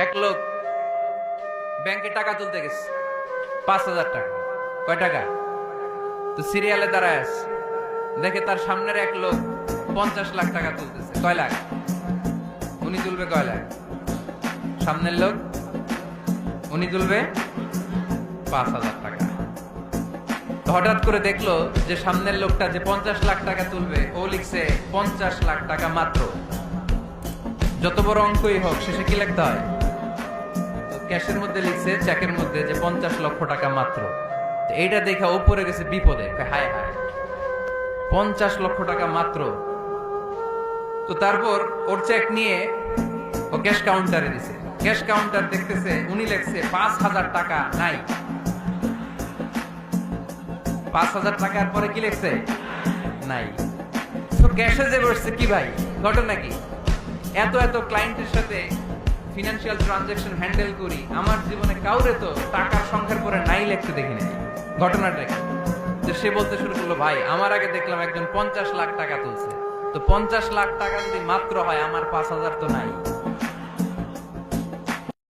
এক লোক ব্যাংকে টাকা তুলতে গেছে 5,000 টাকা। কয় টাকা? তো সিরিয়ালে দাঁড়ায় আছে, দেখে তার সামনের এক লোক 50 লাখ টাকা তুলতেছে। কয় লাখ? উনি তুলবে কয় লাখ? সামনের লোক উনি তুলবে 5,000 টাকা। তো হঠাৎ করে দেখলো যে সামনের লোকটা যে 50 লাখ টাকা তুলবে ও লিখছে 50 লাখ টাকা মাত্র। যত বড় অঙ্কই হোক শেষে কি লিখতে হয়? ক্যাশের মধ্যে লিখছে, চেকের মধ্যে যে 50 লক্ষ টাকা মাত্র। এইটা দেখা ও পড়ে গেছে বিপদে। হায় হায়, 50 লক্ষ টাকা মাত্র। তো তারপর ওর চেক নিয়ে ও ক্যাশ কাউন্টারে দিছে। ক্যাশ কাউন্টার দেখতেছে উনি লিখছে 5,000 টাকা নাই। 5,000 টাকার পরে কি লিখছে? নাই। তো ক্যাশে যে বসছে, কি ভাই ঘটনা কি? এত এত ক্লায়েন্টের সাথে ফিনান্সিয়াল ট্রানজাকশন হ্যান্ডেল করি, আমার জীবনে কাউরে তো টাকার সংখ্যার পরে নাই লিখতে দেখি নাই। ঘটনাটা কি? তো সে বলতে শুরু করলো, ভাই আমার আগে দেখলাম একজন 50 লাখ টাকা তুলছে, তো 50 লাখ টাকা যদি মাত্র হয় আমার 5,000 তো নাই।